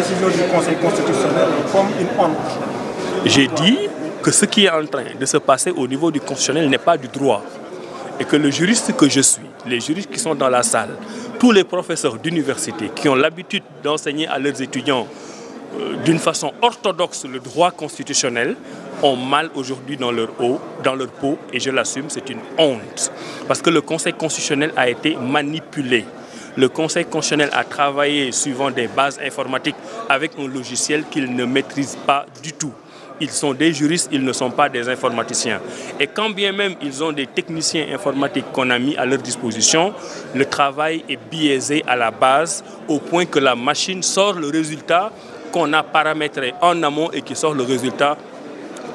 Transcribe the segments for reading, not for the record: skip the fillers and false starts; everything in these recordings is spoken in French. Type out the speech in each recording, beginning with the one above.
décision du Conseil constitutionnel comme une honte. J'ai dit que ce qui est en train de se passer au niveau du constitutionnel n'est pas du droit. Et que le juriste que je suis, les juristes qui sont dans la salle, tous les professeurs d'université qui ont l'habitude d'enseigner à leurs étudiants d'une façon orthodoxe le droit constitutionnel, ont mal aujourd'hui dans leur peau, et je l'assume, c'est une honte. Parce que le Conseil constitutionnel a été manipulé. Le Conseil constitutionnel a travaillé suivant des bases informatiques avec un logiciel qu'il ne maîtrise pas du tout. Ils sont des juristes, ils ne sont pas des informaticiens. Et quand bien même ils ont des techniciens informatiques qu'on a mis à leur disposition, le travail est biaisé à la base au point que la machine sort le résultat qu'on a paramétré en amont et qui sort le résultat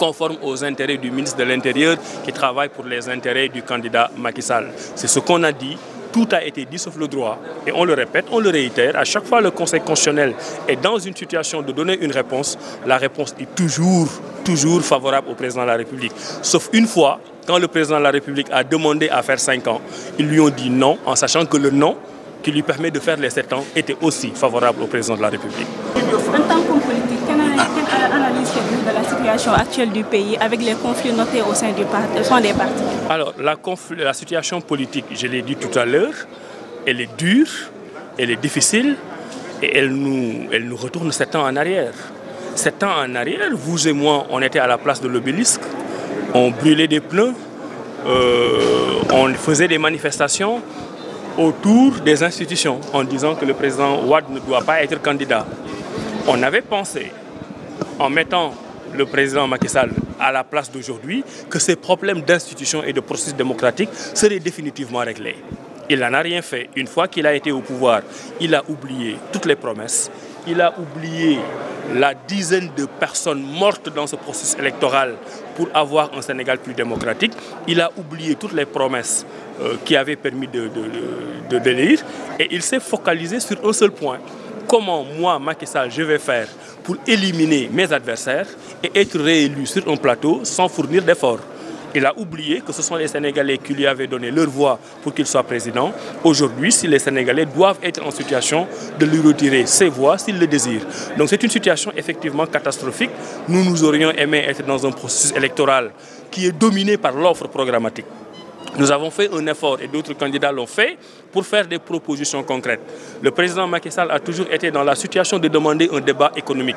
conforme aux intérêts du ministre de l'Intérieur qui travaille pour les intérêts du candidat Macky Sall. C'est ce qu'on a dit. Tout a été dit sauf le droit. Et on le répète, on le réitère. À chaque fois, le Conseil constitutionnel est dans une situation de donner une réponse. La réponse est toujours favorable au président de la République. Sauf une fois, quand le président de la République a demandé à faire 5 ans, ils lui ont dit non, en sachant que le non qui lui permet de faire les 7 ans était aussi favorable au président de la République. En tant qu'homme politique, quelle analyse faites-vous de la situation actuelle du pays avec les conflits notés au sein des partis? Alors, la situation politique, je l'ai dit tout à l'heure, elle est dure, elle est difficile et elle nous retourne 7 ans en arrière. 7 ans en arrière, vous et moi, on était à la place de l'Obélisque, on brûlait des pneus, on faisait des manifestations autour des institutions en disant que le président Wade ne doit pas être candidat. On avait pensé, en mettant le président Macky Sall à la place d'aujourd'hui, que ces problèmes d'institutions et de processus démocratiques seraient définitivement réglés. Il n'en a rien fait. Une fois qu'il a été au pouvoir, il a oublié toutes les promesses. Il a oublié la dizaine de personnes mortes dans ce processus électoral pour avoir un Sénégal plus démocratique. Il a oublié toutes les promesses qui avaient permis de l'élire. Et il s'est focalisé sur un seul point. Comment moi, Macky Sall, je vais faire pour éliminer mes adversaires et être réélu sur un plateau sans fournir d'efforts. Il a oublié que ce sont les Sénégalais qui lui avaient donné leur voix pour qu'il soit président. Aujourd'hui, si les Sénégalais doivent être en situation de lui retirer ses voix s'ils le désirent. Donc c'est une situation effectivement catastrophique. Nous aurions aimé être dans un processus électoral qui est dominé par l'offre programmatique. Nous avons fait un effort et d'autres candidats l'ont fait pour faire des propositions concrètes. Le président Macky Sall a toujours été dans la situation de demander un débat économique.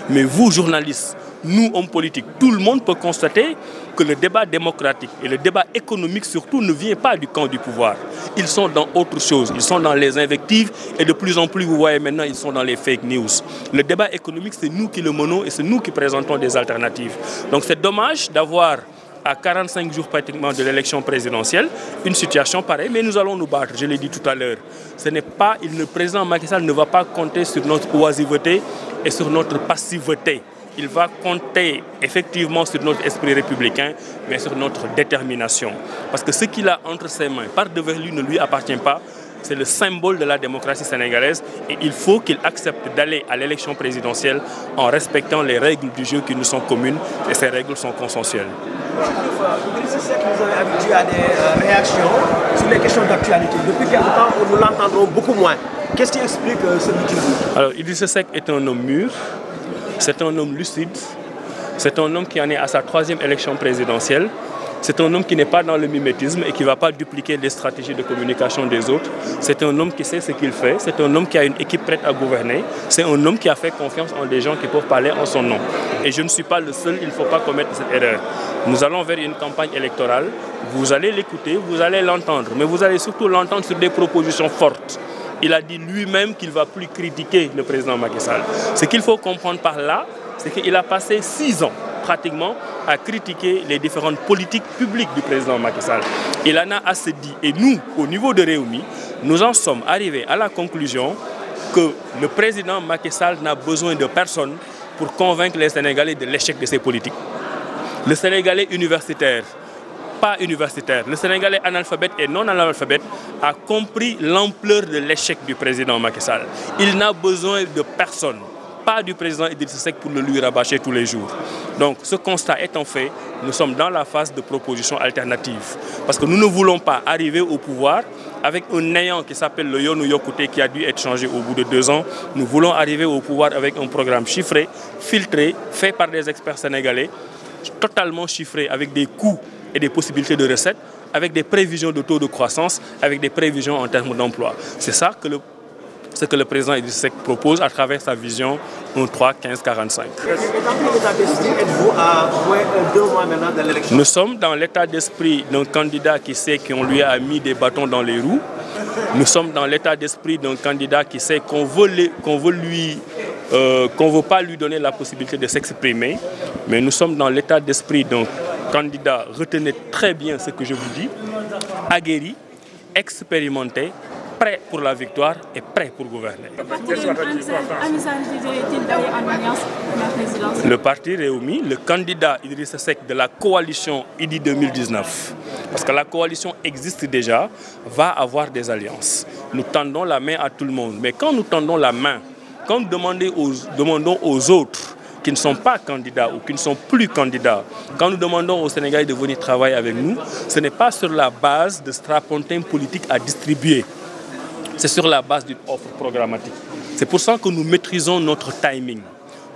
Mais vous, journalistes, nous, hommes politiques, tout le monde peut constater que le débat démocratique et le débat économique surtout ne vient pas du camp du pouvoir. Ils sont dans autre chose, ils sont dans les invectives et de plus en plus, vous voyez maintenant, ils sont dans les fake news. Le débat économique, c'est nous qui le menons et c'est nous qui présentons des alternatives. Donc c'est dommage d'avoir à 45 jours pratiquement de l'élection présidentielle, une situation pareille, mais nous allons nous battre, je l'ai dit tout à l'heure. Ce n'est pas, le président Macky Sall ne va pas compter sur notre oisiveté et sur notre passivité. Il va compter effectivement sur notre esprit républicain, mais sur notre détermination. Parce que ce qu'il a entre ses mains, par devers lui, ne lui appartient pas. C'est le symbole de la démocratie sénégalaise et il faut qu'il accepte d'aller à l'élection présidentielle en respectant les règles du jeu qui nous sont communes et ces règles sont consensuelles. Idrissa Seck, vous avez habitué à des réactions sur les questions d'actualité. Depuis quelque temps, nous l'entendons beaucoup moins. Qu'est-ce qui explique ce mutisme? Alors, Idrissa Seck est un homme mûr, c'est un homme lucide, c'est un homme qui en est à sa 3e élection présidentielle. C'est un homme qui n'est pas dans le mimétisme et qui ne va pas dupliquer les stratégies de communication des autres. C'est un homme qui sait ce qu'il fait. C'est un homme qui a une équipe prête à gouverner. C'est un homme qui a fait confiance en des gens qui peuvent parler en son nom. Et je ne suis pas le seul, il ne faut pas commettre cette erreur. Nous allons vers une campagne électorale. Vous allez l'écouter, vous allez l'entendre. Mais vous allez surtout l'entendre sur des propositions fortes. Il a dit lui-même qu'il ne va plus critiquer le président Macky Sall. Ce qu'il faut comprendre par là, c'est qu'il a passé 6 ans pratiquement à critiquer les différentes politiques publiques du président Macky Sall. Il en a assez dit. Et nous, au niveau de Rewmi, nous en sommes arrivés à la conclusion que le président Macky Sall n'a besoin de personne pour convaincre les Sénégalais de l'échec de ses politiques. Le Sénégalais universitaire, pas universitaire, le Sénégalais analphabète et non analphabète a compris l'ampleur de l'échec du président Macky Sall. Il n'a besoin de personne. pas du président Idrissa Seck pour le lui rabâcher tous les jours. Donc ce constat étant fait, nous sommes dans la phase de proposition alternative. Parce que nous ne voulons pas arriver au pouvoir avec un néant qui s'appelle le Yoonu Yokkute qui a dû être changé au bout de 2 ans. Nous voulons arriver au pouvoir avec un programme chiffré, filtré, fait par des experts sénégalais, totalement chiffré, avec des coûts et des possibilités de recettes, avec des prévisions de taux de croissance, avec des prévisions en termes d'emploi. C'est ça ce que le président Idrissa Seck propose à travers sa vision 1-3-15-45. Nous sommes dans l'état d'esprit d'un candidat qui sait qu'on lui a mis des bâtons dans les roues. Nous sommes dans l'état d'esprit d'un candidat qui sait qu'on ne veut pas lui donner la possibilité de s'exprimer. Mais nous sommes dans l'état d'esprit d'un candidat, retenez très bien ce que je vous dis, aguerri, expérimenté, prêt pour la victoire et prêt pour gouverner. Le parti Rewmi, le candidat Idrissa Seck de la coalition Idy 2019, parce que la coalition existe déjà, va avoir des alliances. Nous tendons la main à tout le monde. Mais quand nous tendons la main, quand nous demandons aux autres qui ne sont pas candidats ou qui ne sont plus candidats, quand nous demandons aux Sénégalais de venir travailler avec nous, ce n'est pas sur la base de strapontins politiques à distribuer. C'est sur la base d'une offre programmatique. C'est pour ça que nous maîtrisons notre timing.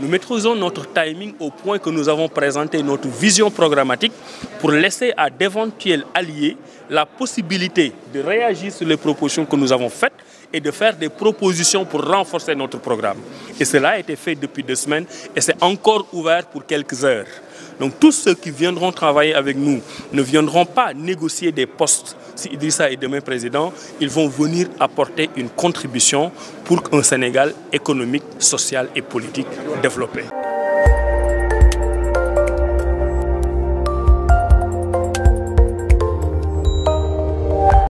Nous maîtrisons notre timing au point que nous avons présenté notre vision programmatique pour laisser à d'éventuels alliés la possibilité de réagir sur les propositions que nous avons faites et de faire des propositions pour renforcer notre programme. Et cela a été fait depuis 2 semaines et c'est encore ouvert pour quelques heures. Donc tous ceux qui viendront travailler avec nous ne viendront pas négocier des postes. Si Idrissa est demain président, ils vont venir apporter une contribution pour un Sénégal économique, social et politique développé.